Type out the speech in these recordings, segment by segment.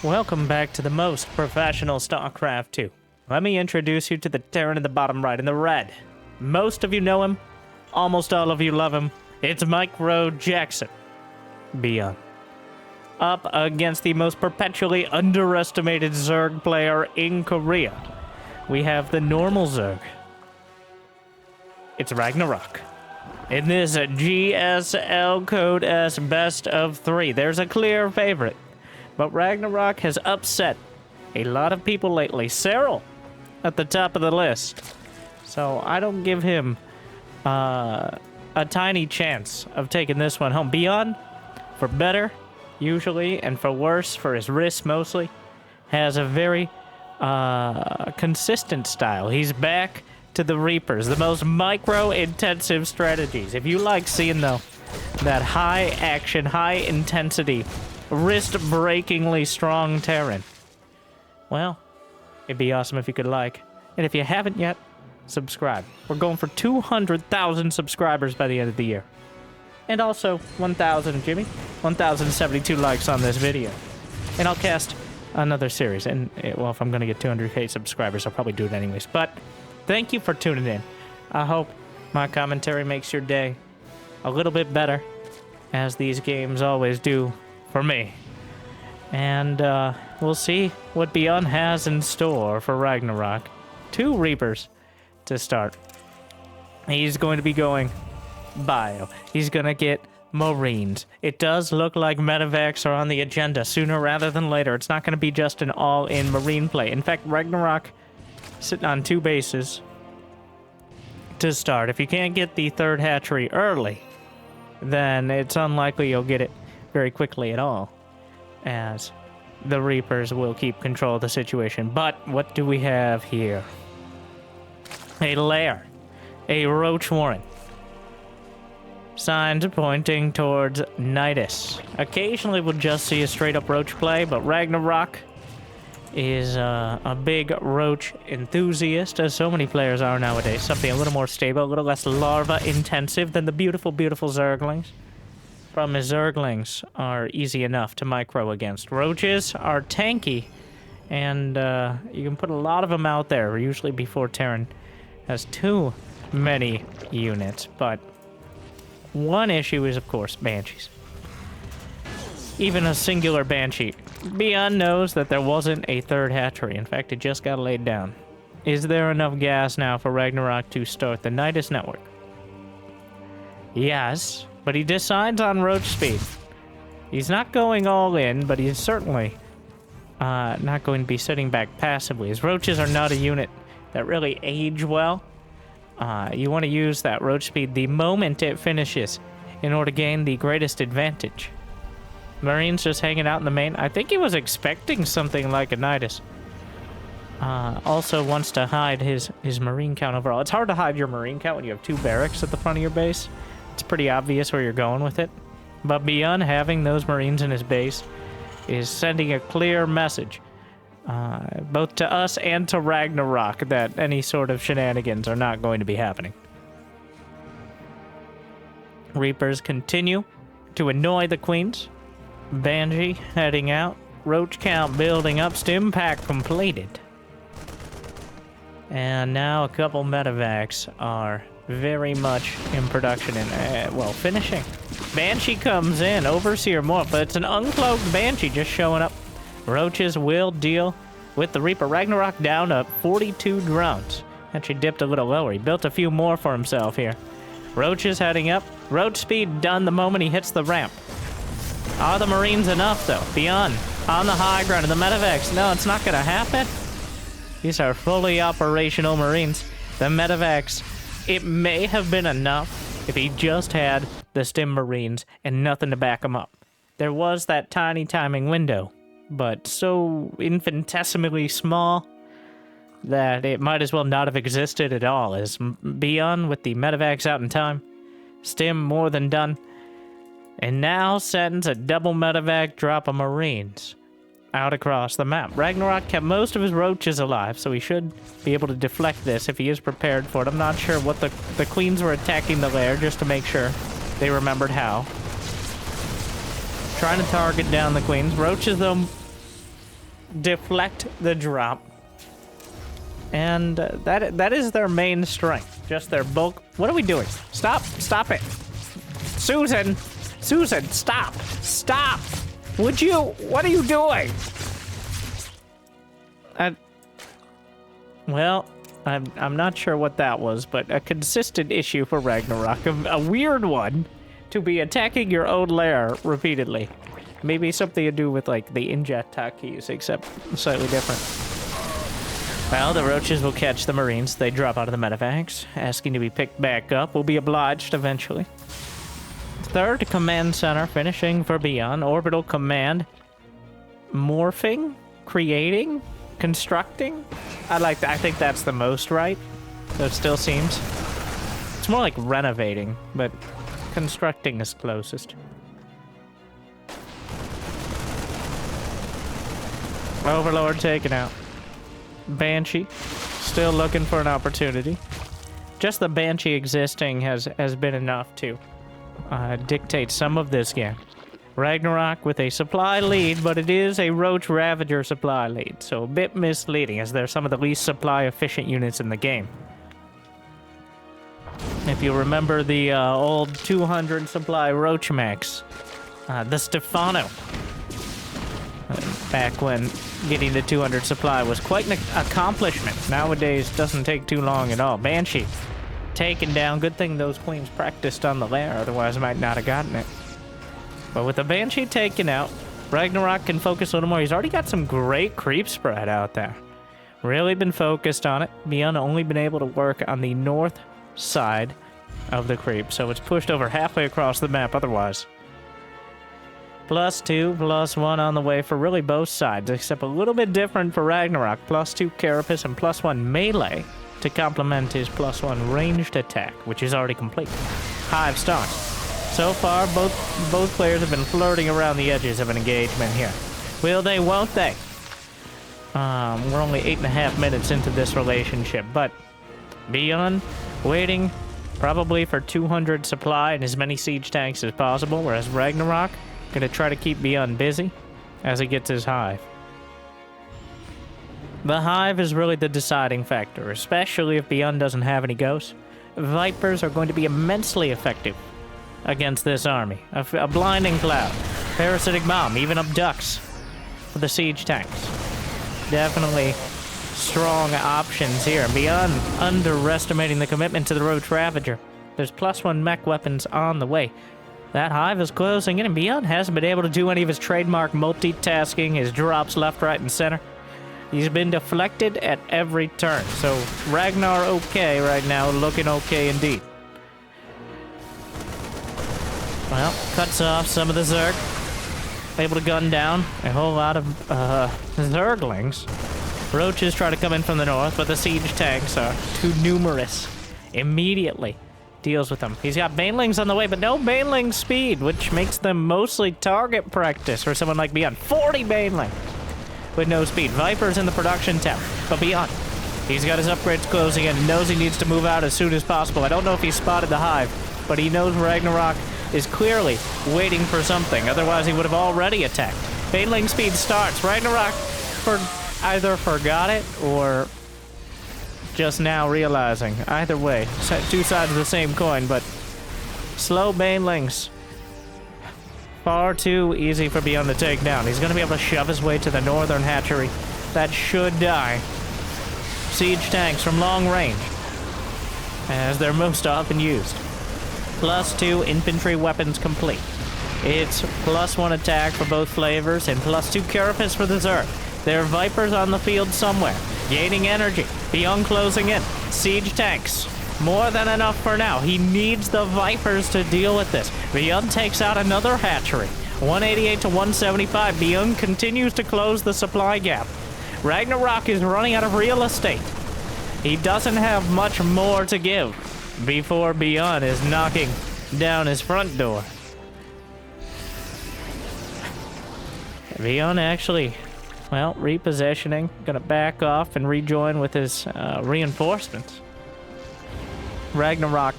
Welcome back to the most professional StarCraft 2. Let me introduce you to the Terran in the bottom right in the red. Most of you know him. Almost all of you love him. It's Micro Jackson. ByuN. Up against the most perpetually underestimated Zerg player in Korea. We have the normal Zerg. It's Ragnarok. In this GSL Code S best of 3, there's a clear favorite. But Ragnarok has upset a lot of people lately. Cyril at the top of the list. So I don't give him a tiny chance of taking this one home. ByuN, for better, usually, and for worse, for his wrists mostly, has a very consistent style. He's back to the Reapers, the most micro-intensive strategies. If you like seeing, though, that high-action, high-intensity, wrist-breakingly strong Terran, well, it'd be awesome if you could like. And if you haven't yet, subscribe. We're going for 200,000 subscribers by the end of the year. And also, 1,072 likes on this video. And I'll cast another series. And, well, if I'm going to get 200k subscribers, I'll probably do it anyways. But thank you for tuning in. I hope my commentary makes your day a little bit better, as these games always do for me. And we'll see what ByuN has in store for Ragnarok. 2 Reapers to start. He's going to be going bio. He's going to get Marines. It does look like medevacs are on the agenda sooner rather than later. It's not going to be just an all-in Marine play. In fact, Ragnarok sitting on 2 bases to start. If you can't get the 3rd hatchery early, then it's unlikely you'll get it very quickly at all, as the Reapers will keep control of the situation. But what do we have here? A lair. A roach warren. Signs pointing towards Nidus. Occasionally we'll just see a straight-up roach play, but Ragnarok is a big roach enthusiast, as so many players are nowadays. Something a little more stable, a little less larva-intensive than the beautiful, beautiful Zerglings. Problem is, Zerglings are easy enough to micro against. Roaches are tanky, and you can put a lot of them out there, usually before Terran has too many units. But one issue is, of course, Banshees. Even a singular Banshee. ByuN knows that there wasn't a 3rd hatchery. In fact, it just got laid down. Is there enough gas now for Ragnarok to start the Nidus network? Yes, but he decides on roach speed. He's not going all in, but he's certainly not going to be sitting back passively. His roaches are not a unit that really age well. You want to use that roach speed the moment it finishes in order to gain the greatest advantage. Marines just hanging out in the main. I think he was expecting something like a Nidus. Also wants to hide his Marine count overall. It's hard to hide your Marine count when you have 2 barracks at the front of your base. It's pretty obvious where you're going with it. But ByuN having those Marines in his base is sending a clear message, both to us and to Ragnarok, that any sort of shenanigans are not going to be happening. Reapers continue to annoy the Queens. Banshee heading out. Roach count building up. Stim pack completed. And now a couple medevacs are very much in production and, well, finishing. Banshee comes in. Overseer more, but it's an uncloaked Banshee just showing up. Roaches will deal with the Reaper. Ragnarok down to 42 drones. Actually dipped a little lower. He built a few more for himself here. Roaches heading up. Roach speed done the moment he hits the ramp. Are the Marines enough, though? ByuN on the high ground, and the medevacs. No, it's not going to happen. These are fully operational Marines. The medevacs, it may have been enough if he just had the Stim Marines and nothing to back him up. There was that tiny timing window, but so infinitesimally small that it might as well not have existed at all. As ByuN with the medevacs out in time, Stim more than done, and now sends a double medevac drop of Marines out across the map. Ragnarok kept most of his roaches alive, so he should be able to deflect this if he is prepared for it. I'm not sure what the Queens were attacking the lair, just to make sure they remembered how. Trying to target down the Queens. Roaches, though, deflect the drop. And that is their main strength. Just their bulk. What are we doing? Stop it. Susan, stop. Would you? What are you doing? Well, I'm not sure what that was, but a consistent issue for Ragnarok. A weird one to be attacking your own lair repeatedly. Maybe something to do with, like, the injet keys, except slightly different. Well, the roaches will catch the Marines. They drop out of the medevacs, asking to be picked back up. We'll be obliged eventually. Third command center finishing for ByuN. Orbital command. Morphing? Creating? Constructing? I think that's the most right. So it still seems. It's more like renovating, but constructing is closest. Overlord taken out. Banshee still looking for an opportunity. Just the Banshee existing has been enough to dictate some of this game. Ragnarok with a supply lead, but it is a Roach Ravager supply lead, so a bit misleading as they're some of the least supply efficient units in the game. If you remember the old 200 supply Roach Max, the Stefano, back when getting the 200 supply was quite an accomplishment. Nowadays, doesn't take too long at all. Banshee taken down. Good thing those queens practiced on the lair, otherwise I might not have gotten it. But with the Banshee taken out, Ragnarok can focus a little more. He's already got some great creep spread out there. Really been focused on it. ByuN only been able to work on the north side of the creep, so it's pushed over halfway across the map otherwise. +2, +1 on the way for really both sides, except a little bit different for Ragnarok. +2 Carapace and +1 melee to complement his +1 ranged attack, which is already complete. Hive starts. So far, both players have been flirting around the edges of an engagement here. Will they, won't they? We're only 8.5 minutes into this relationship, but ByuN waiting probably for 200 supply and as many siege tanks as possible, whereas Ragnarok gonna try to keep ByuN busy as he gets his hive. The hive is really the deciding factor, especially if ByuN doesn't have any ghosts. Vipers are going to be immensely effective against this army. A blinding cloud, parasitic bomb, even abducts for the siege tanks. Definitely strong options here. ByuN underestimating the commitment to the Roach Ravager. There's +1 mech weapons on the way. That hive is closing in, and ByuN hasn't been able to do any of his trademark multitasking, his drops left, right, and center. He's been deflected at every turn. So Ragnar okay right now, looking okay indeed. Well, cuts off some of the Zerg. Able to gun down a whole lot of Zerglings. Roaches try to come in from the north, but the siege tanks are too numerous. Immediately deals with them. He's got banelings on the way, but no baneling speed, which makes them mostly target practice for someone like ByuN. 40 banelings with no speed. Viper's in the production tab, but ByuN, he's got his upgrades closing in, knows he needs to move out as soon as possible. I don't know if he spotted the hive, but he knows Ragnarok is clearly waiting for something. Otherwise, he would have already attacked. Baneling speed starts. Ragnarok either forgot it or just now realizing. Either way, two sides of the same coin, but slow banelings. Far too easy for ByuN to take down. He's going to be able to shove his way to the northern hatchery. That should die. Siege tanks from long range, as they're most often used. +2 infantry weapons complete. It's +1 attack for both flavors and +2 carapace for the Zerg. There are Vipers on the field somewhere, gaining energy. ByuN closing in. Siege tanks. More than enough for now. He needs the Vipers to deal with this. ByuN takes out another hatchery. 188 to 175. ByuN continues to close the supply gap. Ragnarok is running out of real estate. He doesn't have much more to give before ByuN is knocking down his front door. ByuN actually, well, repositioning. Gonna back off and rejoin with his reinforcements. Ragnarok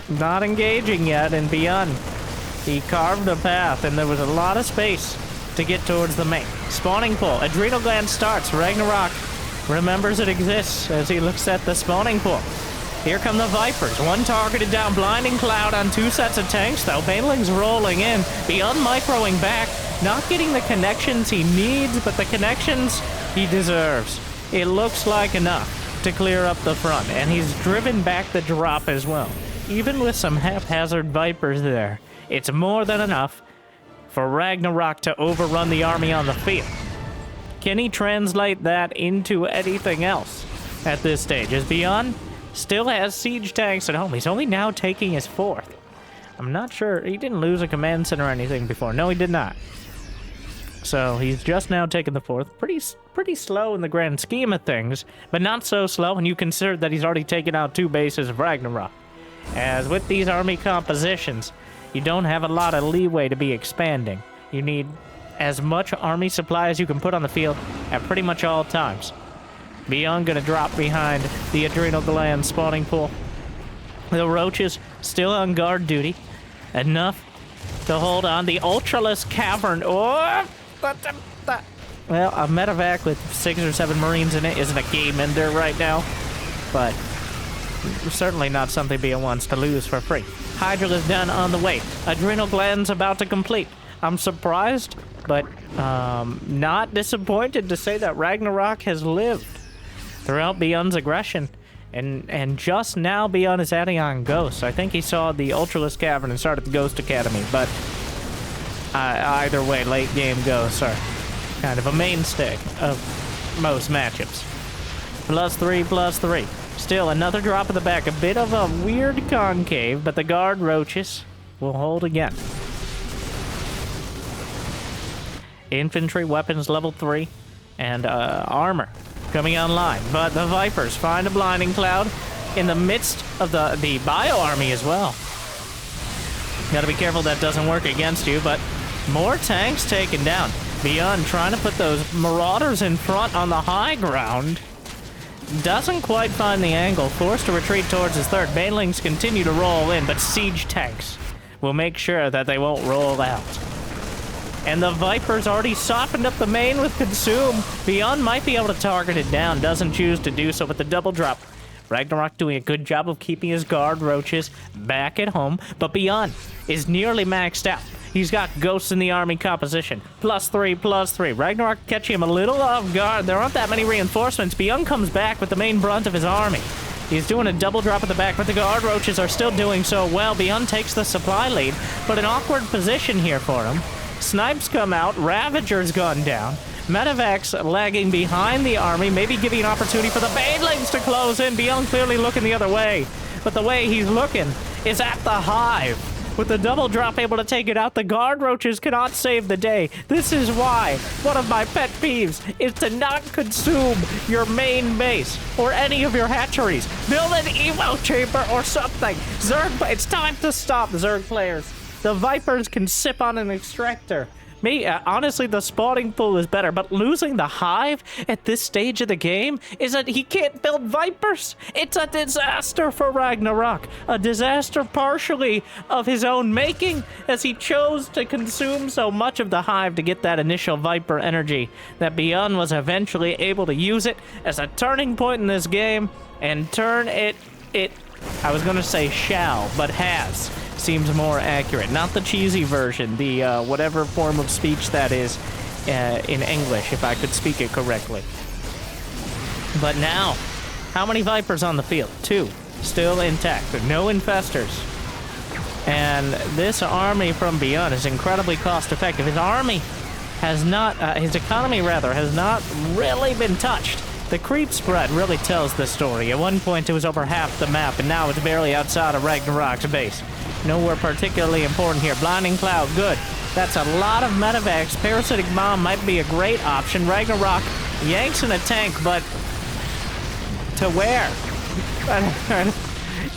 not engaging yet, and ByuN, he carved a path, and there was a lot of space to get towards the main. Spawning pool. Adrenal gland starts. Ragnarok remembers it exists as he looks at the spawning pool. Here come the Vipers. One targeted down. Blinding Cloud on 2 sets of tanks, though. Baneling's rolling in. ByuN microing back. Not getting the connections he needs, but the connections he deserves. It looks like enough to clear up the front, and he's driven back the drop as well. Even with some haphazard Vipers there, it's more than enough for Ragnarok to overrun the army on the field. Can he translate that into anything else at this stage? As ByuN still has siege tanks at home. He's only now taking his 4th. I'm not sure. He didn't lose a command center or anything before. No, he did not. So he's just now taken the 4th. Pretty slow in the grand scheme of things, but not so slow when you consider that he's already taken out 2 bases of Ragnarok. As with these army compositions, you don't have a lot of leeway to be expanding. You need as much army supply as you can put on the field at pretty much all times. ByuN gonna drop behind the Adrenal Gland spawning pool. The Roaches still on guard duty. Enough to hold on. The Ultraless Cavern. Oh! Well, a medevac with 6 or 7 Marines in it isn't a game ender right now, but certainly not something ByuN wants to lose for free. Hydralisk done on the way. Adrenal Gland's about to complete. I'm surprised, but not disappointed to say that Ragnarok has lived throughout ByuN's aggression. And just now ByuN is adding on Ghosts. I think he saw the Ultraless Cavern and started the Ghost Academy, but either way, late game Ghosts are kind of a mainstay of most matchups. +3/+3. Still another drop in the back. A bit of a weird concave, but the guard Roaches will hold again. Infantry weapons level 3 and armor coming online. But the Vipers find a Blinding Cloud in the midst of the bio army as well. Gotta be careful that doesn't work against you, but more tanks taken down. ByuN trying to put those Marauders in front on the high ground. Doesn't quite find the angle. Forced to retreat towards his 3rd. Banelings continue to roll in, but siege tanks will make sure that they won't roll out. And the Vipers already softened up the main with Consume. ByuN might be able to target it down. Doesn't choose to do so with the double drop. Ragnarok doing a good job of keeping his guard Roaches back at home, but ByuN is nearly maxed out. He's got Ghosts in the army composition. +3/+3. Ragnarok catching him a little off guard. There aren't that many reinforcements. ByuN comes back with the main brunt of his army. He's doing a double drop at the back, but the guard Roaches are still doing so well. ByuN takes the supply lead, but an awkward position here for him. Snipes come out. Ravager's gone down. Medevacs lagging behind the army, maybe giving an opportunity for the Banelings to close in. ByuN clearly looking the other way, but the way he's looking is at the hive. With the double drop able to take it out, the guard Roaches cannot save the day. This is why one of my pet peeves is to not consume your main base or any of your hatcheries. Build an evo chamber or something. Zerg, it's time to stop, Zerg players. The Vipers can sip on an extractor. Honestly, the spawning pool is better, but losing the hive at this stage of the game is that he can't build Vipers. It's a disaster for Ragnarok. A disaster partially of his own making, as he chose to consume so much of the hive to get that initial Viper energy, that ByuN was eventually able to use it as a turning point in this game and turn it I was gonna say shall, but has. Seems more accurate. Not the cheesy version, the whatever form of speech that is in English, if I could speak it correctly. But now, how many Vipers on the field? 2. Still intact. No infestors. And this army from ByuN is incredibly cost effective. His army has not, his economy rather, has not really been touched. The creep spread really tells the story. At one point it was over half the map, and now it's barely outside of Ragnarok's base. Nowhere particularly important here. Blinding Cloud, good. That's a lot of medevacs. Parasitic Bomb might be a great option. Ragnarok yanks in a tank, but to where?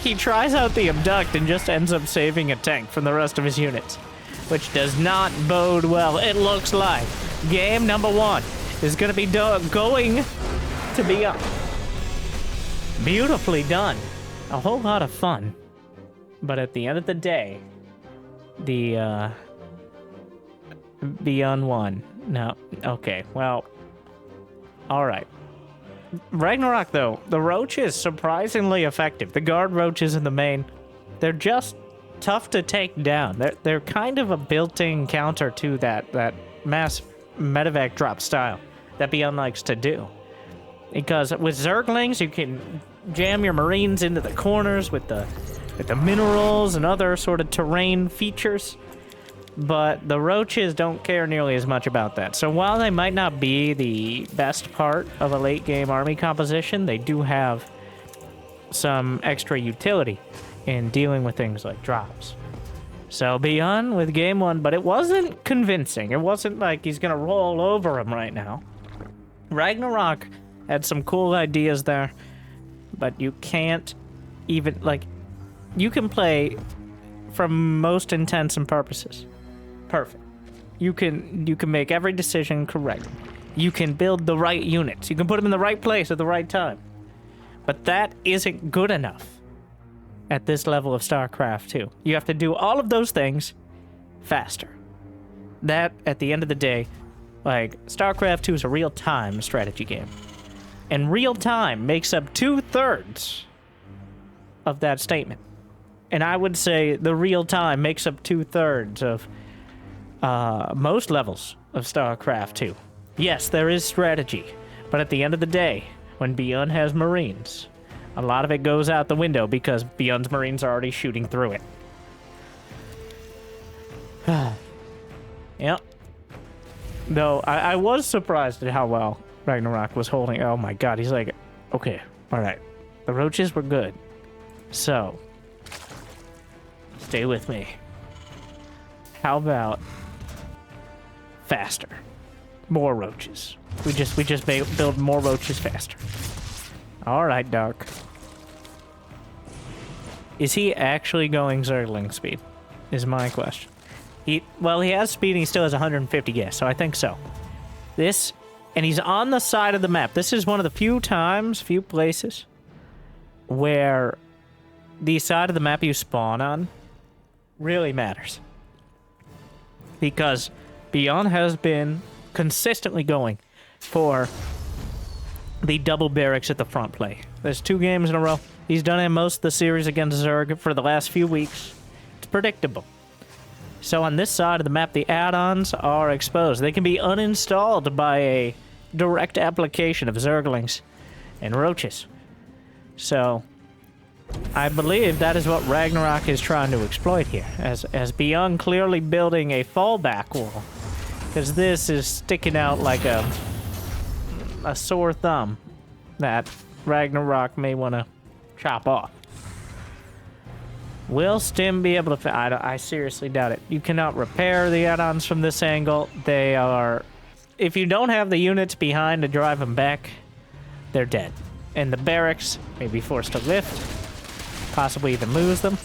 He tries out the Abduct and just ends up saving a tank from the rest of his units, which does not bode well. It looks like game number 1 is going to be going to be up. Beautifully done. A whole lot of fun. But at the end of the day, the ByuN won. No. Okay, well... Alright. Ragnarok, though, the roach is surprisingly effective. The guard roaches in the main, they're just tough to take down. They're kind of a built-in counter to that mass medevac drop style that ByuN likes to do. Because with Zerglings, you can jam your Marines into the corners with the minerals and other sort of terrain features. But the roaches don't care nearly as much about that. So while they might not be the best part of a late-game army composition, they do have some extra utility in dealing with things like drops. So ByuN with game 1, but it wasn't convincing. It wasn't like he's gonna roll over him right now. Ragnarok had some cool ideas there, but you can't even, like, you can play from most intents and purposes. Perfect. You can make every decision correct. You can build the right units. You can put them in the right place at the right time. But that isn't good enough at this level of StarCraft 2. You have to do all of those things faster. That, at the end of the day, like, StarCraft 2 is a real-time strategy game. And real-time makes up 2/3 of that statement. And I would say the real-time makes up 2/3 of most levels of StarCraft 2. Yes, there is strategy, but at the end of the day, when ByuN has Marines, a lot of it goes out the window because ByuN's Marines are already shooting through it. Yep. Though, I was surprised at how well Ragnarok was holding. Oh my god, he's like, okay, alright. The roaches were good. So, stay with me. How about faster? More roaches. We just build more roaches faster. Alright, Dark. Is he actually going Zergling speed? Is my question. Well, he has speed and he still has 150 gas, so I think so. And he's on the side of the map. This is one of the few places where the side of the map you spawn on really matters. Because ByuN has been consistently going for the double barracks at the front play. There's 2 games in a row. He's done it in most of the series against Zerg for the last few weeks. It's predictable. So on this side of the map, the add-ons are exposed. They can be uninstalled by a direct application of Zerglings and roaches. So I believe that is what Ragnarok is trying to exploit here, as ByuN clearly building a fallback wall, because this is sticking out like a sore thumb that Ragnarok may want to chop off. Will Stim be able to... I seriously doubt it. You cannot repair the add-ons from this angle. They are... If you don't have the units behind to drive them back, they're dead. And the barracks may be forced to lift, possibly even lose them.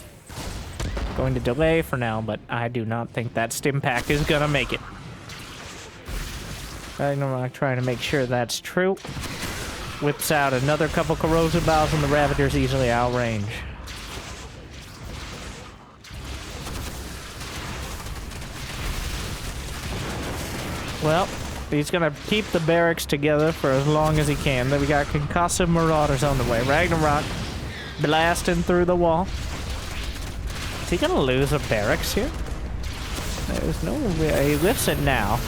Going to delay for now, but I do not think that Stim pack is going to make it. Ragnarok trying to make sure that's true. Whips out another couple corrosive bows and the Ravagers easily outrange. Well, he's gonna keep the barracks together for as long as he can. Then we got concussive marauders on the way. Ragnarok blasting through the wall. Is he gonna lose a barracks here? There's no... He lifts it now.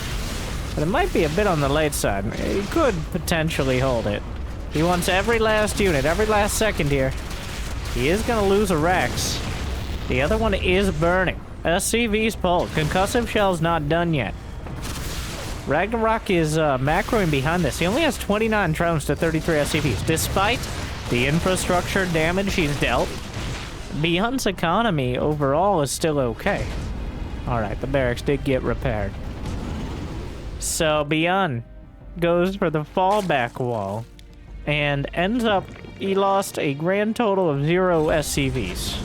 But it might be a bit on the late side. He could potentially hold it. He wants every last unit, every last second here. He is gonna lose a Rex. The other one is burning. SCV's pulled. Concussive shell's not done yet. Ragnarok is macroing behind this. He only has 29 drones to 33 SCVs. Despite the infrastructure damage he's dealt, ByuN's economy overall is still okay. Alright, the barracks did get repaired. So ByuN goes for the fallback wall and ends up, he lost a grand total of 0 SCVs.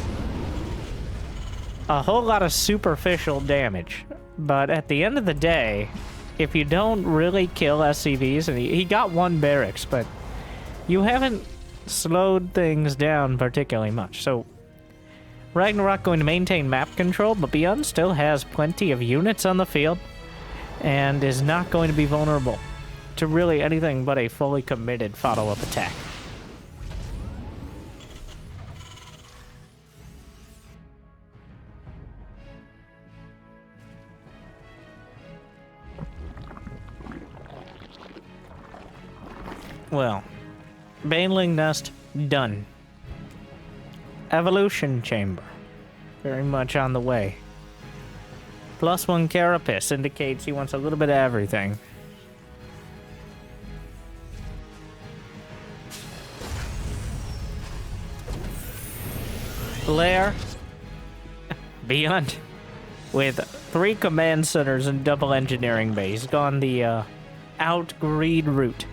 A whole lot of superficial damage, but at the end of the day, if you don't really kill SCVs, and he got 1 barracks, but you haven't slowed things down particularly much. So Ragnarok going to maintain map control, but ByuN still has plenty of units on the field. and is not going to be vulnerable to really anything but a fully committed follow-up attack. Well, Baneling Nest done. Evolution Chamber, very much on the way. +1 Carapace indicates he wants a little bit of everything. Lair, ByuN, with 3 command centers and double engineering base, gone the out-greed route.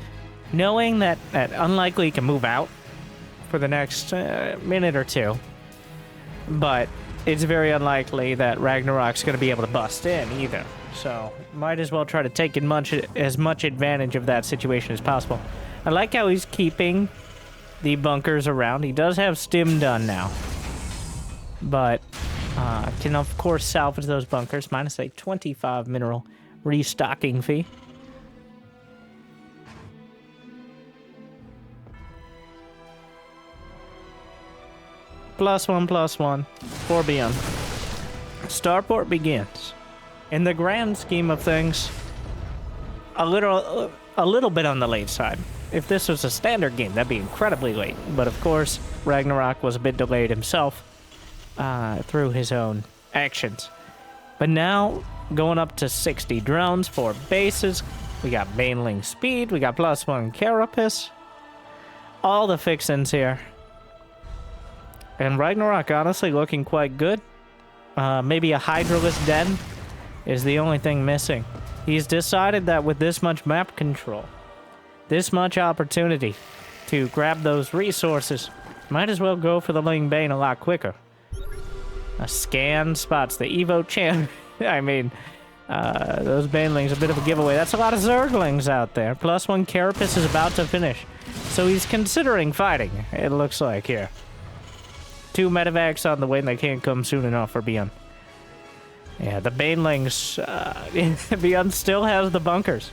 Knowing that unlikely he can move out for the next minute or two, but it's very unlikely that Ragnarok's going to be able to bust in either. So might as well try to take as much advantage of that situation as possible. I like how he's keeping the bunkers around. He does have stim done now, but can of course salvage those bunkers minus a 25 mineral restocking fee. +1/+1 for ByuN. Starport begins. In the grand scheme of things, a little bit on the late side. If this was a standard game, that'd be incredibly late. But of course, Ragnarok was a bit delayed himself through his own actions. But now, going up to 60 drones, 4 bases. We got Baneling speed. We got +1 Carapace. All the fixins here. And Ragnarok honestly looking quite good. Maybe a Hydralisk Den is the only thing missing. He's decided that with this much map control, this much opportunity to grab those resources, might as well go for the Ling Bane a lot quicker. A scan spots the Evo champ. I mean, those Banelings a bit of a giveaway. That's a lot of Zerglings out there. +1 Carapace is about to finish. So he's considering fighting, it looks like here. 2 medevacs on the way, and they can't come soon enough for ByuN. Yeah, the Banelings, ByuN still has the bunkers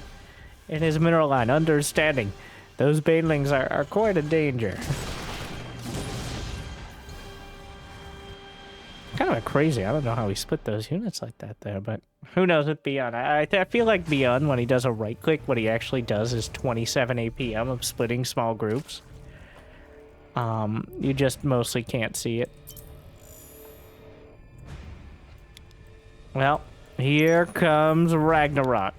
in his mineral line, understanding those Banelings are quite a danger. Kind of crazy. I don't know how he split those units like that there, but who knows with ByuN. I feel like ByuN, when he does a right-click, what he actually does is 27 APM of splitting small groups. You just mostly can't see it. Well, here comes Ragnarok.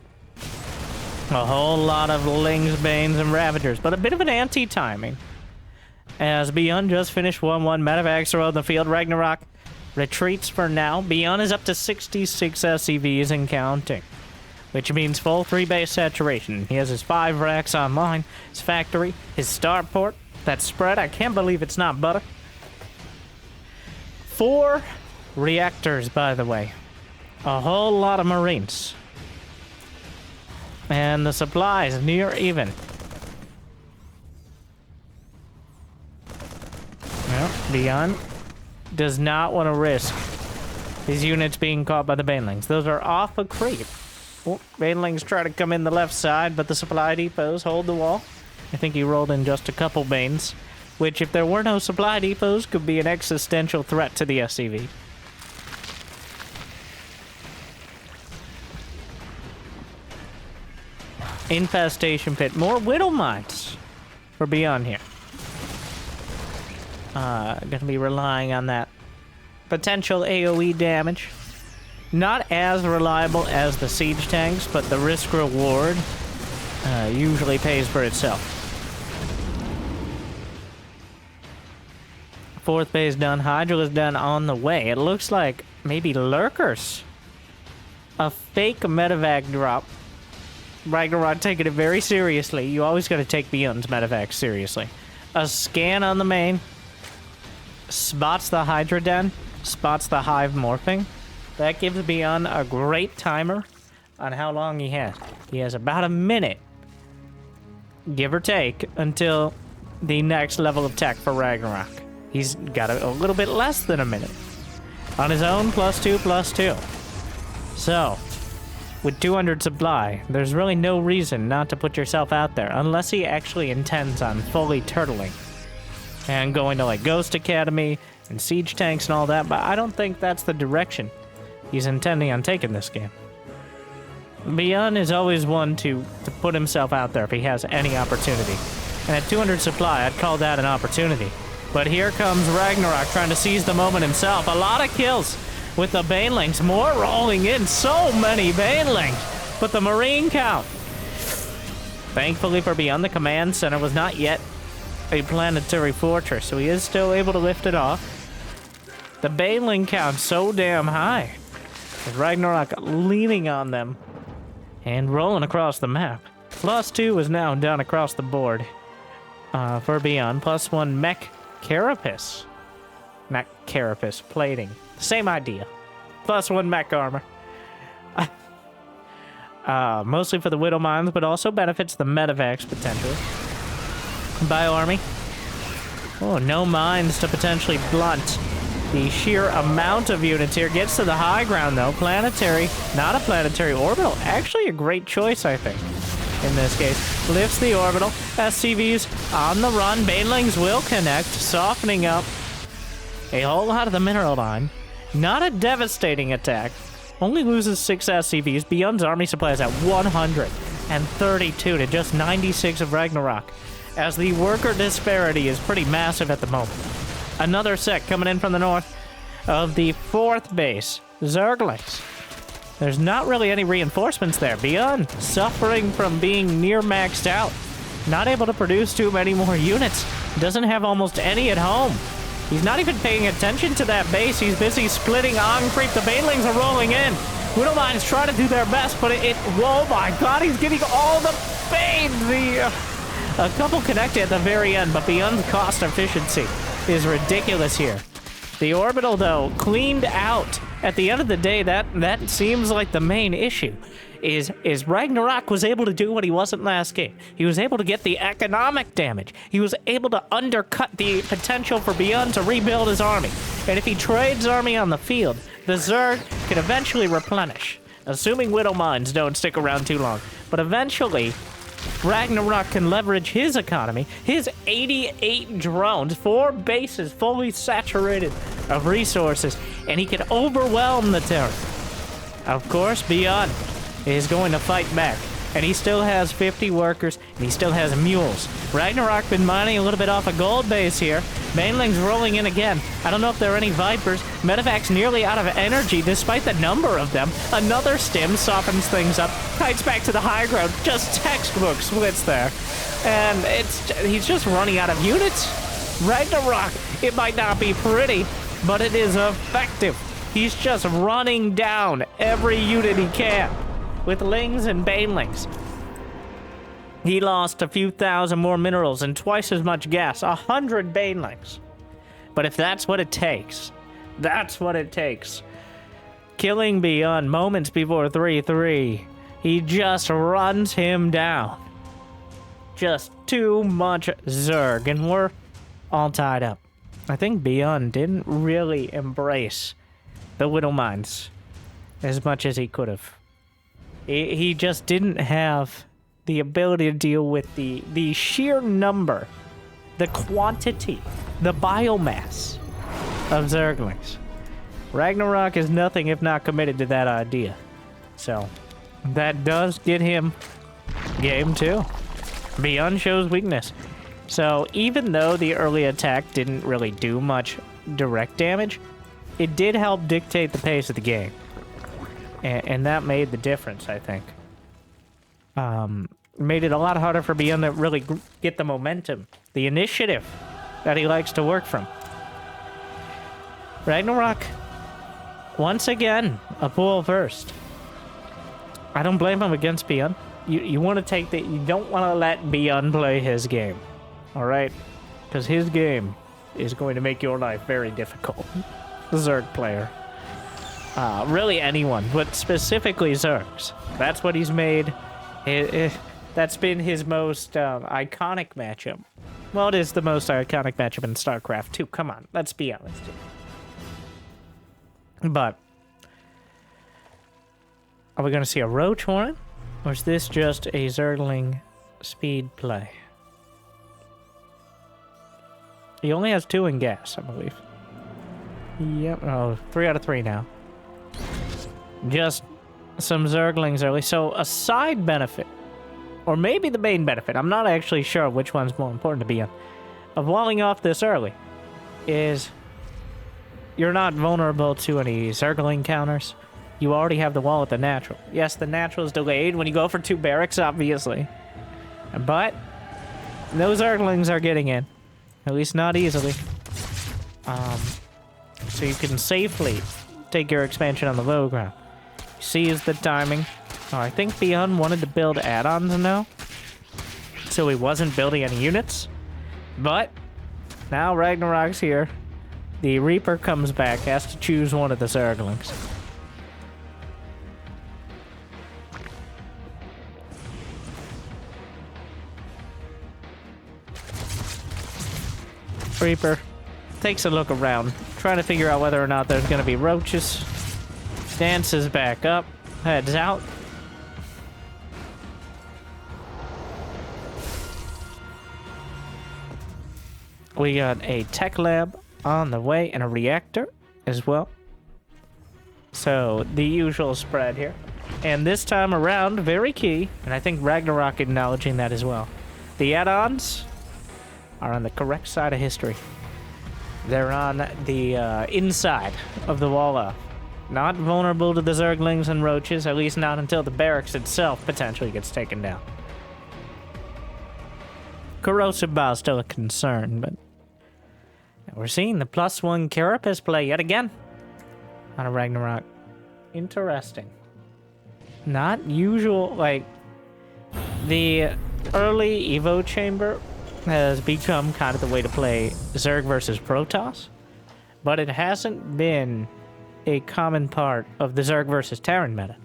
A whole lot of Lings, Banes, and Ravagers, but a bit of an anti-timing. As ByuN just finished 1-1, medevacs are on the field. Ragnarok retreats for now. ByuN is up to 66 SCVs and counting, which means full 3-base saturation. He has his 5 racks online, his factory, his starport. That spread, I can't believe it's not butter. 4 reactors, by the way. A whole lot of Marines. And the supply is near even. Well, ByuN does not want to risk his units being caught by the Banelings. Those are off a creep. Oh, Banelings try to come in the left side, but the supply depots hold the wall. I think he rolled in just a couple Banes, which, if there were no supply depots, could be an existential threat to the SCV. Infestation pit. More Whittle Mines for ByuN here. Gonna be relying on that potential AoE damage. Not as reliable as the siege tanks, but the risk-reward usually pays for itself. 4th base done. Hydra is done on the way. It looks like maybe Lurkers. A fake medevac drop. Ragnarok taking it very seriously. You always got to take ByuN's medevac seriously. A scan on the main. Spots the Hydra Den. Spots the Hive morphing. That gives ByuN a great timer on how long he has. He has about a minute, give or take, until the next level of tech for Ragnarok. He's got a little bit less than a minute. On his own, +2/+2. So, with 200 supply, there's really no reason not to put yourself out there, unless he actually intends on fully turtling and going to like Ghost Academy and siege tanks and all that, but I don't think that's the direction he's intending on taking this game. ByuN is always one to put himself out there if he has any opportunity. And at 200 supply, I'd call that an opportunity. But here comes Ragnarok trying to seize the moment himself. A lot of kills with the Banelings. More rolling in. So many Banelings. But the Marine count. Thankfully for ByuN, the command center was not yet a planetary fortress, so he is still able to lift it off. The Baneling count so damn high. With Ragnarok leaning on them and rolling across the map. +2 is now done across the board for ByuN. +1 mech carapace. Not carapace, plating. Same idea. +1 mech armor. Mostly for the Widow Mines, but also benefits the medevacs potentially. Bioarmy. Oh, no mines to potentially blunt the sheer amount of units here. Gets to the high ground though. Planetary, not a planetary orbital. Actually a great choice, I think, in this case. Lifts the orbital. SCVs on the run. Banelings will connect, softening up a whole lot of the mineral line. Not a devastating attack. Only loses 6 SCVs. ByuN's army supply is at 132 to just 96 of Ragnarok, as the worker disparity is pretty massive at the moment. Another sec coming in from the north of the 4th base, Zerglings. There's not really any reinforcements there. ByuN suffering from being near maxed out. Not able to produce too many more units. Doesn't have almost any at home. He's not even paying attention to that base. He's busy splitting on creep. The Banelings are rolling in. Widow Mines trying to do their best, but oh my god, he's getting all the Bane. A couple connected at the very end, but ByuN's cost efficiency is ridiculous here. The orbital, though, cleaned out. At the end of the day, that seems like the main issue. Is Ragnarok was able to do what he wasn't last game. He was able to get the economic damage. He was able to undercut the potential for ByuN to rebuild his army. And if he trades army on the field, the Zerg can eventually replenish, assuming Widow Mines don't stick around too long. But eventually, Ragnarok can leverage his economy, his 88 drones, 4 bases fully saturated of resources, and he can overwhelm the Terran. Of course, ByuN is going to fight back, and he still has 50 workers, and he still has mules. Ragnarok been mining a little bit off a gold base here. Banelings rolling in again. I don't know if there are any Vipers. Medevac's nearly out of energy despite the number of them. Another stim softens things up, kites back to the high ground. Just textbook splits there. And he's just running out of units. Ragnarok, it might not be pretty, but it is effective. He's just running down every unit he can with Lings and Banelings. He lost a few thousand more minerals and twice as much gas, 100 Banelings. But if that's what it takes, that's what it takes. Killing ByuN moments before 3-3, he just runs him down. Just too much Zerg, and we're all tied up. I think ByuN didn't really embrace the Widow Mines as much as he could have. He just didn't have the ability to deal with the sheer number, the quantity, the biomass of Zerglings. Ragnarok is nothing if not committed to that idea. So, that does get him game 2. ByuN shows weakness. So, even though the early attack didn't really do much direct damage, it did help dictate the pace of the game. And that made the difference, I think. Made it a lot harder for ByuN to really get the momentum, the initiative that he likes to work from. Ragnarok, once again, a pull first. I don't blame him against ByuN. You want to take that. You don't want to let ByuN play his game, all right? Because his game is going to make your life very difficult. The Zerg player. Really anyone, but specifically Zergs. That's what he's made. That's been his most iconic matchup. Well, it is the most iconic matchup in StarCraft 2. Come on, let's be honest. But Are we going to see a Roach Hornet? Or is this just a Zergling speed play? He only has 2 in gas, I believe. Yep, oh, 3 out of 3 now. Just some Zerglings early. So a side benefit, or maybe the main benefit, I'm not actually sure which one's more important to ByuN, of walling off this early is you're not vulnerable to any Zergling counters. You already have the wall at the natural. Yes, the natural is delayed when you go for 2 barracks, obviously. But those Zerglings are getting in. At least not easily. So you can safely take your expansion on the low ground. Seize the timing. Oh, I think ByuN wanted to build add-ons now, so he wasn't building any units. But now Ragnarok's here. The Reaper comes back, has to choose one of the Zerglings. Reaper takes a look around, trying to figure out whether or not there's going to be roaches. Dances back up, heads out. We got a tech lab on the way and a reactor as well. So the usual spread here. And this time around, very key, and I think Ragnarok acknowledging that as well. The add-ons are on the correct side of history. They're on the inside of the wall up. Not vulnerable to the Zerglings and Roaches, at least not until the barracks itself potentially gets taken down. Corrosive Bow is still a concern, but we're seeing the +1 Carapace play yet again on a Ragnarok. Interesting. Not usual, like, the early Evo Chamber has become kind of the way to play Zerg versus Protoss, but it hasn't been a common part of the Zerg versus Terran meta.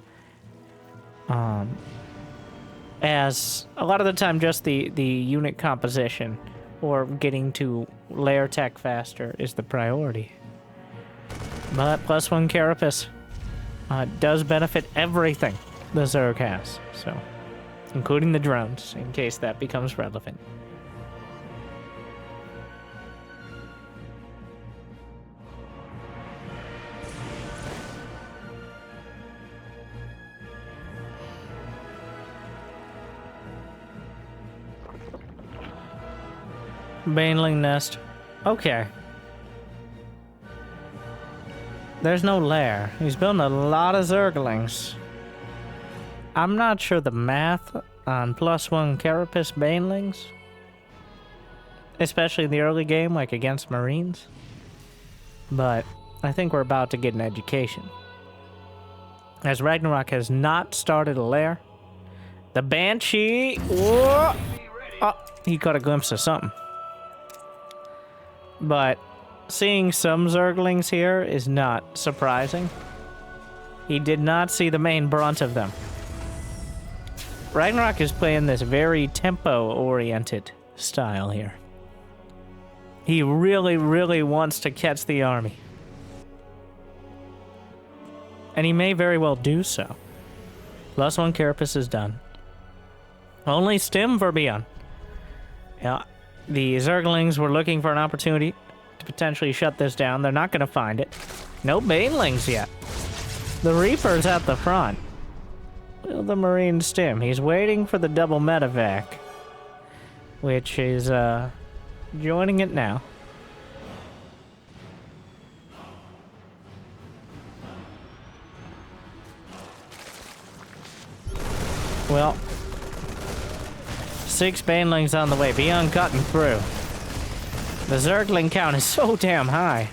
As a lot of the time just the unit composition or getting to layer tech faster is the priority. But +1 Carapace does benefit everything the Zerg has, so including the drones, in case that becomes relevant. Baneling nest. Okay. There's no lair. He's building a lot of Zerglings. I'm not sure the math on +1 Carapace Banelings, especially in the early game, like against Marines. But I think we're about to get an education. As Ragnarok has not started a lair. The Banshee... Whoa! Oh, he caught a glimpse of something. But seeing some Zerglings here is not surprising. He did not see the main brunt of them. Ragnarok is playing this very tempo-oriented style here. He really, really wants to catch the army. And he may very well do so. +1 Carapace is done. Only stim for ByuN. Yeah. The Zerglings were looking for an opportunity to potentially shut this down. They're not going to find it. No Banelings yet. The Reaper's at the front. Will the Marine stim? He's waiting for the double medevac, which is joining it now. Well, 6 Banelings on the way. ByuN cutting through. The Zergling count is so damn high.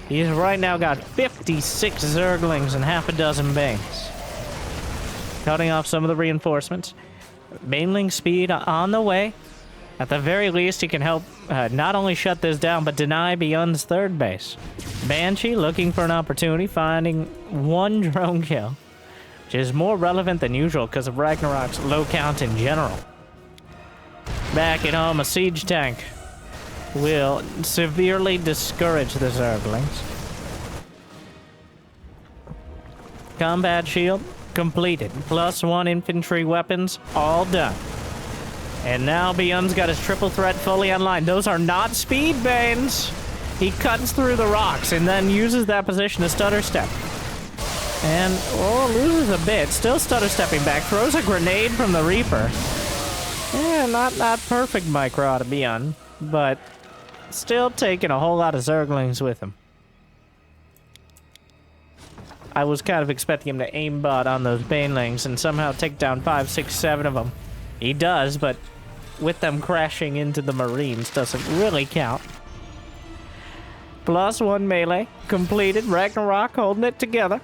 He's right now got 56 Zerglings and half a dozen Banes. Cutting off some of the reinforcements. Baneling speed on the way. At the very least, he can help not only shut this down, but deny ByuN's third base. Banshee looking for an opportunity, finding 1 drone kill, which is more relevant than usual because of Ragnarok's low count in general. Back at home, a siege tank will severely discourage the Zerglings. Combat shield completed. +1 infantry weapons, all done. And now ByuN's got his triple threat fully online. Those are not speed banes. He cuts through the rocks and then uses that position to stutter step. And, oh, loses a bit. Still stutter stepping back. Throws a grenade from the Reaper. Yeah, not perfect micro out of ByuN, but still taking a whole lot of Zerglings with him. I was kind of expecting him to aimbot on those Banelings and somehow take down 5, 6, 7 of them. He does, but with them crashing into the Marines doesn't really count. +1 melee completed. Ragnarok holding it together.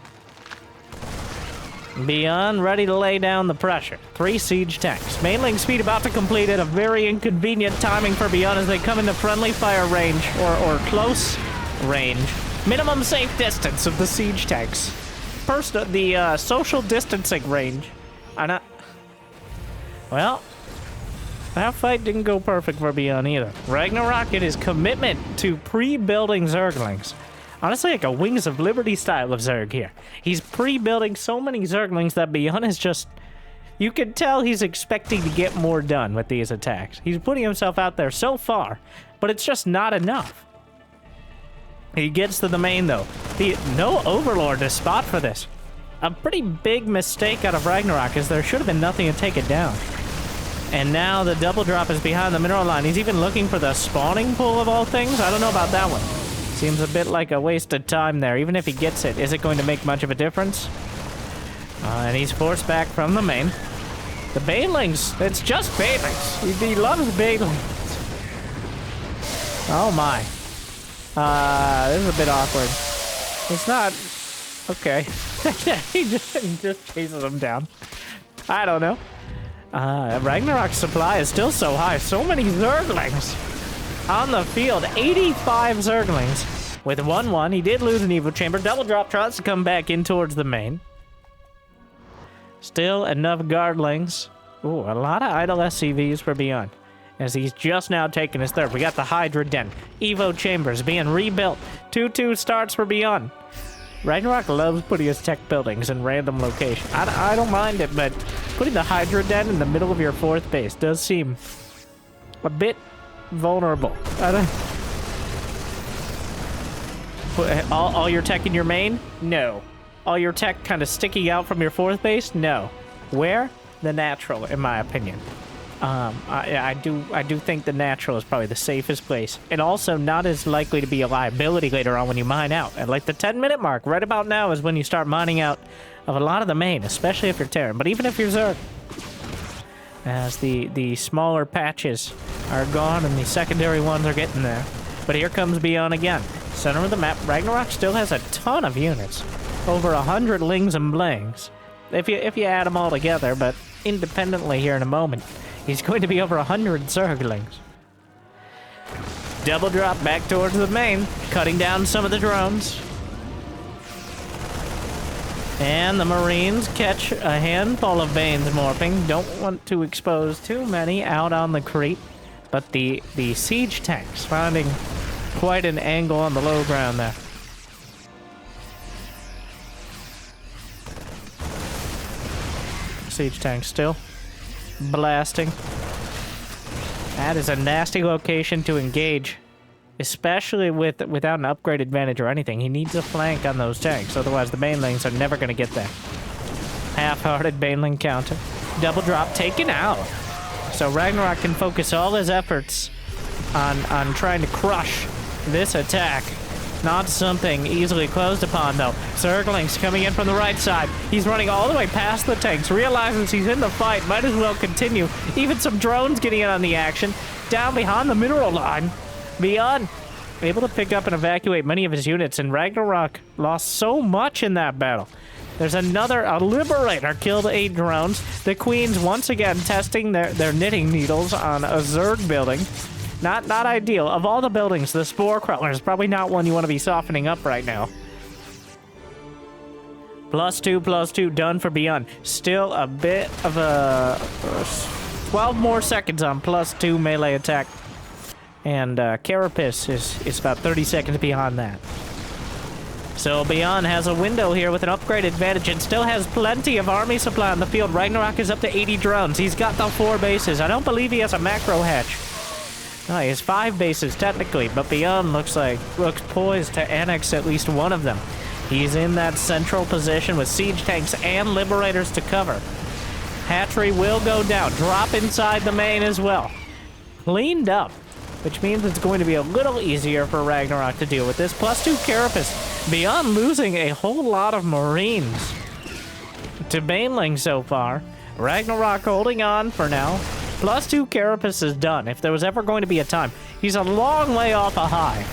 ByuN ready to lay down the pressure. 3 siege tanks. Mainling speed about to complete at a very inconvenient timing for ByuN as they come into friendly fire range or close range. Minimum safe distance of the siege tanks. First, the social distancing range. Well, that fight didn't go perfect for ByuN either. Ragnarok in his commitment to pre-building Zerglings. Honestly, like a Wings of Liberty style of Zerg here. He's pre-building so many Zerglings that ByuN is just... You can tell he's expecting to get more done with these attacks. He's putting himself out there so far, but it's just not enough. He gets to the main, though. No Overlord to spot for this. A pretty big mistake out of Ragnarok, as there should have been nothing to take it down. And now the double drop is behind the mineral line. He's even looking for the spawning pool of all things. I don't know about that one. Seems a bit like a waste of time there. Even if he gets it, is it going to make much of a difference? And he's forced back from the main. The Banelings, it's just Banelings. He loves Banelings. Oh my. This is a bit awkward. It's not... Okay. he just chases him down. I don't know. Ragnarok's supply is still so high. So many Zerglings on the field. 85 Zerglings with 1-1. He did lose an Evo Chamber. Double drop tries to come back in towards the main. Still enough Guardlings. Ooh, a lot of idle SCVs for ByuN, as he's just now taking his third. We got the Hydra Den. Evo Chambers being rebuilt. 2-2 starts for ByuN. Ragnarok loves putting his tech buildings in random locations. I don't mind it, but putting the Hydra Den in the middle of your 4th base does seem a bit vulnerable. All your tech in your main? No. All your tech kind of sticking out from your 4th base? No. Where? The natural, in my opinion. I do think the natural is probably the safest place, and also not as likely to be a liability later on when you mine out. At like the 10-minute mark, right about now is when you start mining out of a lot of the main, especially if you're Terran, but even if you're Zerg. As the smaller patches are gone and the secondary ones are getting there. But here comes ByuN again. Center of the map, Ragnarok still has a ton of units. Over 100 lings and blings. If you add them all together, but independently here in a moment. He's going to be over 100 Zerglings. Double drop back towards the main, cutting down some of the drones. And the Marines catch a handful of Banes morphing. Don't want to expose too many out on the creep. But the siege tanks finding quite an angle on the low ground there. Siege tank still blasting. That is a nasty location to engage, especially without an upgrade advantage or anything. He needs a flank on those tanks, otherwise the Banelings are never going to get there. Half-hearted Baneling counter. Double drop taken out. So Ragnarok can focus all his efforts on trying to crush this attack. Not something easily closed upon, though. Zerglings coming in from the right side. He's running all the way past the tanks. Realizes he's in the fight. Might as well continue. Even some drones getting in on the action. Down behind the mineral line. ByuN able to pick up and evacuate many of his units, and Ragnarok lost so much in that battle. There's a Liberator killed 8 drones. The Queens once again testing their knitting needles on a Zerg building. Not ideal. Of all the buildings, the Spore Crawler is probably not one you want to be softening up right now. +2 done for ByuN. Still a bit of a 12 more seconds on +2 melee attack. And Carapace is about 30 seconds behind that. So ByuN has a window here with an upgrade advantage and still has plenty of army supply on the field. Ragnarok is up to 80 drones. He's got the 4 bases. I don't believe he has a macro hatch. No, he has 5 bases technically, but ByuN looks poised to annex at least one of them. He's in that central position with siege tanks and liberators to cover. Hatchery will go down. Drop inside the main as well. Cleaned up, which means it's going to be a little easier for Ragnarok to deal with this. +2 Carapace. ByuN losing a whole lot of Marines to Baneling so far. Ragnarok holding on for now. +2 Carapace is done. If there was ever going to be a time, he's a long way off a high.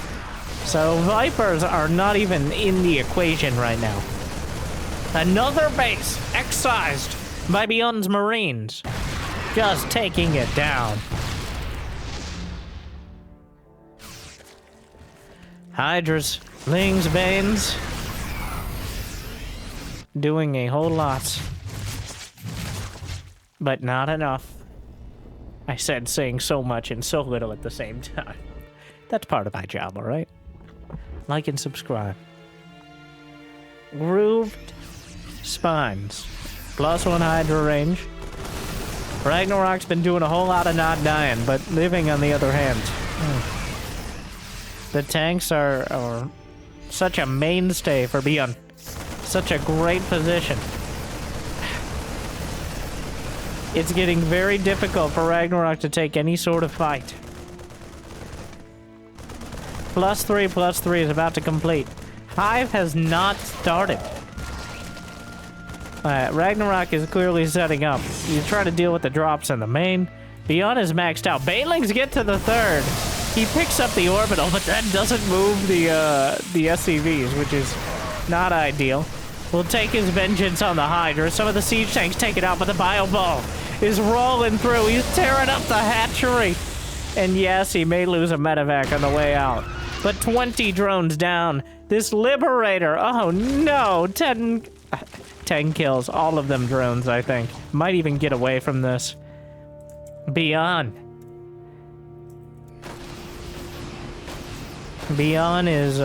So Vipers are not even in the equation right now. Another base excised by ByuN's Marines. Just taking it down. Hydras, Lings, Banes. Doing a whole lot. But not enough. I said saying so much and so little at the same time. That's part of my job, alright? Like and subscribe. Grooved Spines. +1 Hydra range. Ragnarok's been doing a whole lot of not dying, but living on the other hand. The tanks are such a mainstay for ByuN. Such a great position. It's getting very difficult for Ragnarok to take any sort of fight. +3 is about to complete. Hive has not started. Ragnarok is clearly setting up. You try to deal with the drops in the main. ByuN is maxed out. Banelings get to the 3rd. He picks up the orbital, but that doesn't move the SCVs, which is not ideal. Will take his vengeance on the Hydra. Some of the siege tanks take it out, but the bio ball is rolling through. He's tearing up the hatchery. And yes, he may lose a medevac on the way out. But 20 drones down. This Liberator, oh no, 10 kills. All of them drones, I think. Might even get away from this. ByuN is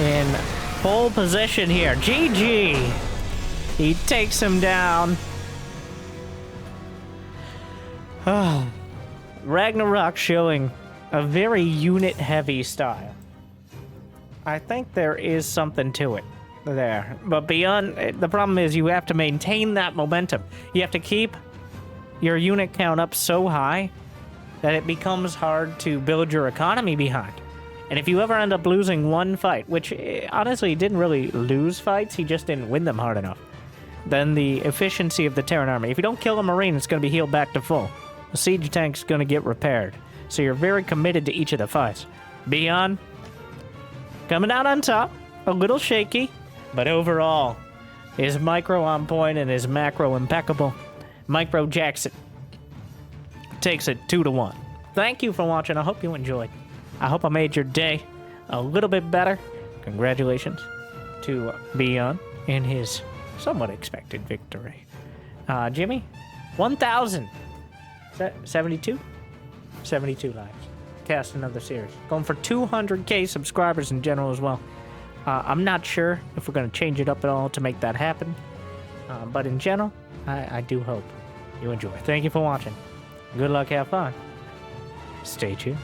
in full position here. GG. He takes him down. Ragnarok showing a very unit-heavy style. I think there is something to it there. But ByuN, the problem is you have to maintain that momentum. You have to keep your unit count up so high that it becomes hard to build your economy behind. And if you ever end up losing one fight, which honestly he didn't really lose fights, he just didn't win them hard enough, then the efficiency of the Terran army, if you don't kill a Marine, it's going to be healed back to full. The siege tank's going to get repaired. So you're very committed to each of the fights. ByuN coming out on top, a little shaky, but overall, his micro on point and his macro impeccable. Micro Jackson takes it 2-1. Thank you for watching. I hope you enjoyed. I hope I made your day a little bit better. Congratulations to ByuN in his somewhat expected victory. Jimmy, 1,072? 72 lives. Cast another series. Going for 200k subscribers in general as well. I'm not sure if we're going to change it up at all to make that happen. But in general, I do hope you enjoy. Thank you for watching. Good luck, have fun. Stay tuned.